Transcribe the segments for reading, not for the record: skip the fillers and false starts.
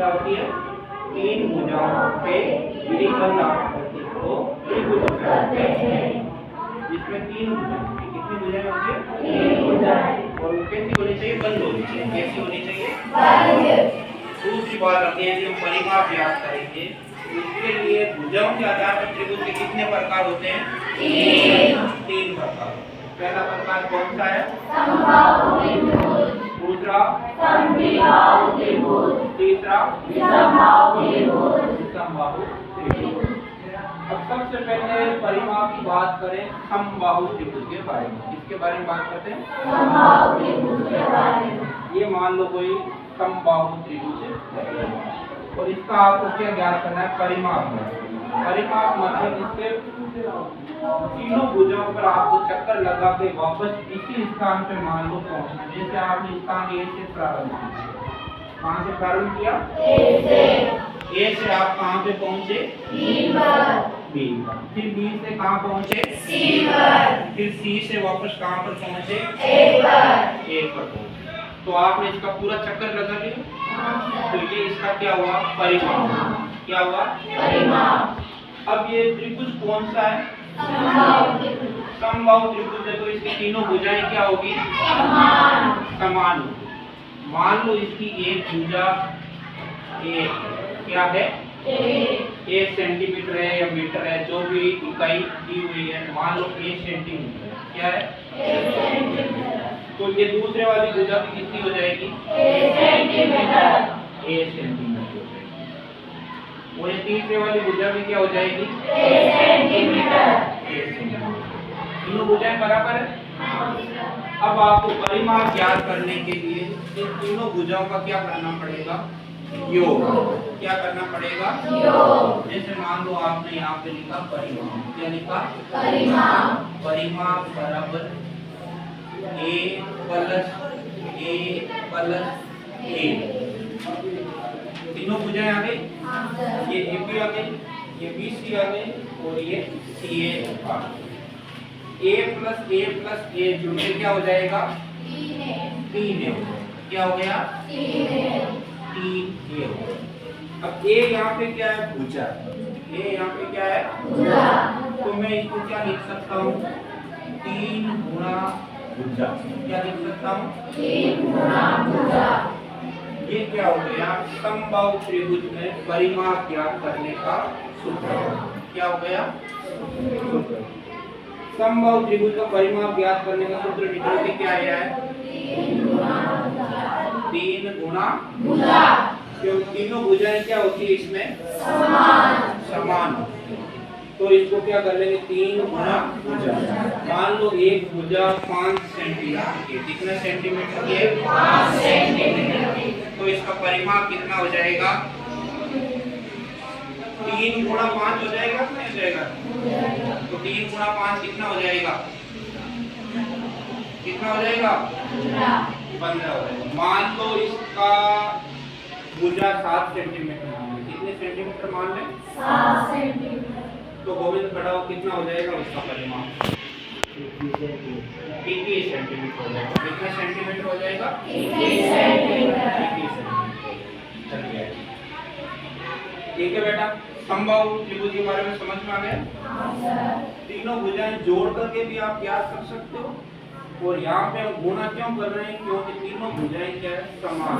क्या होती है? तीन भुजाओं पे एक बंदा तो त्रिभुज कहते हैं, जिसमें तीन भुजाएं। कितनी भुजाएं होती है? तीन भुजाएं। और वो कैसी होनी चाहिए? बंद होनी चाहिए। कैसी होनी चाहिए? बंद। दूसरी बात आती है कि हम परिमाप याद करेंगे, इसके लिए भुजाओं के आधार पर त्रिभुज के कितने प्रकार होते हैं? तीन प्रकार। पहला प्रकार कौन सा है? समबाहु त्रिभुज। दूसरा समद्विबाहु त्रिभुज। तीसरा विषमबाहु त्रिभुज। अब सबसे पहले परिमाप की बात करें समबाहु त्रिभुज के बारे में। किसके बारे में बात करते हैं? समबाहु त्रिभुज के बारे में। ये मान लो कोई समबाहु त्रिभुज है और इसका आपको क्या ज्ञात करना है? परिमाप। परिमाप मतलब इसके तीनों भुजाओं पर आपको चक्कर लगा के वापस इसी स्थान पे मान लो पहुंचना। जैसे आपने स्थान ए से प्रारंभ किया, कहां से प्रारंभ किया? ए से आप कहां पे पहुंचे? बी पर। फिर बी से कहां पहुंचे? सी पर। फिर सी से वापस कहां पर पहुंचे? ए पर पहुंचे। तो आपने इसका पूरा चक्कर लगा लिया। तो ये इसका क्या हुआ? परिमाप। क्या हुआ? परिमाप। अब ये त्रिभुज कौन सा है? समबाहु त्रिभुज है, तो इसकी तीनों भुजाएं क्या होगी? समान होगी। मान लो इसकी एक भुजा क्या है? 1 सेंटीमीटर है या मीटर है, जो भी इकाई दी हुई है, मान लो 1 सेंटीमीटर है। क्या है? 1 सेंटीमीटर। तो ये दूसरे वाली भुजा की कितनी हो जाएगी? 1 सेंटीमीटर। 1 सेंटीमीटर हो जाएगी। और ये तीसरे वाली भुजा भी क्या हो जाएगी? 1 सेंटीमीटर। तीनों भुजाएं बराबर है। अब आपको परिमाप ज्ञात करने के लिए इन तीनों भुजाओं का क्या करना पड़ेगा? योग। क्या करना पड़ेगा? योग। जैसे मान लो आपने यहाँ पे लिखा परिमाप। क्या लिखा? परिमाप। परिमाप बराबर a प्लस a। तीनों भुजाएं आ गई। ये AB आ गई, ये BC आ गई और ये CA आ गई। a प्लस a जुड़ के क्या हो जाएगा? 3a। क्या हो गया? 3a। अब a यहाँ पे क्या है? भुजा। a यहाँ पे क्या है? भुजा। तो मैं इसको क्या लिख सकता हूँ? 3 गुणा भुजा। क्या लिख सकता हूँ? 3 गुणा भुजा। ये क्या हो गया? समबाहु त्रिभुज में परिमाप ज्ञात करने का सूत्र। क्या हो गया? सूत्र। समबाहु त्रिभुज का परिमाप ज्ञात करने का सूत्र निकल के क्या आया है? 3 गुणा भुजा। क्योंकि तीनों भुजाएं क्या होती है इसमें? समान होती है। तो इसको क्या कर लेंगे? 3 गुणा भुजा। मान लो एक भुजा 5 सेंटीमीटर की। कितना सेंटीमीटर की है? 5 सेंटीमीटर की। तो इसका परिमाप कितना हो जाएगा? 3 गुणा 5 हो जाएगा कि नहीं हो जाएगा? तो 3 गुणा 5 कितना हो जाएगा? कितना हो जाएगा? 15 हो जाएगा। मान लो इसका भुजा 7 सेंटीमीटर मान लें। कितने सेंटीमीटर मान लें? 7 सेंटीमीटर। तो गोविंद खड़ा हो कितना हो जाएगा उसका परिमाप? 21 सेंटीमीटर हो जाएगा। कितना सेंटीमीटर हो जाएगा? 21 सेंटीमीटर। ठीक है बेटा, समबाहु त्रिभुज के बारे में समझ में आ गया? तीनों भुजाएं जोड़ करके भी आप याद कर सकते हो। और यहाँ पे हम गुणा क्यों कर रहे हैं? क्योंकि तीनों भुजाएं क्या है? समान।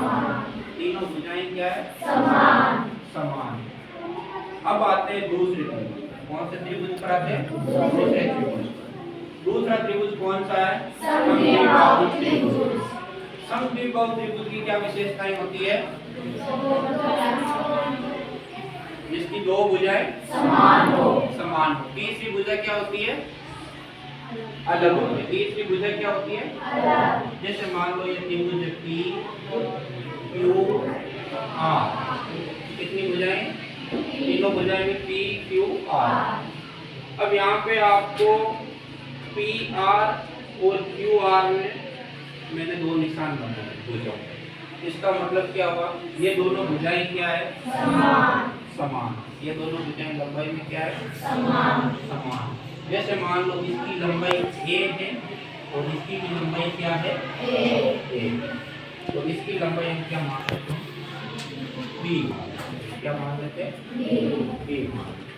तीनों भुजाएं क्या है? समान। अब आते हैं दूसरे त्रिभुज। कौन से त्रिभुज पर आते हैं? दूसरे त्रिभुज। दूसरा त्रिभुज कौन सा है? समद्विबाहु त्रिभुज। समद्विबाहु त्रिभुज की क्या विशेषताएं होती है? जिसकी दो भुजाएं समान हो। तीसरी भुजा क्या होती है? अलग होती है। तीसरी भुजा क्या होती है? अलग। जैसे मान लो ये त्रिभुज P Q R। कितनी भुजाएं? तीनों भुजाएं में P Q R। अब यहाँ पे आपको P R और Q R में मैंने दो निशान बनाए भुजाओं। इसका मतलब क्या हुआ? ये दोनों भुजाएं क्या है? समान। ये दोनों भुजाएं लंबाई में क्या है? समान। जैसे मान लो इसकी लंबाई a है और इसकी भी लंबाई क्या है? a। तो इसकी लंबाई हम क्या मान सकते हैं? b D. क्या मान लेते हैं? डी।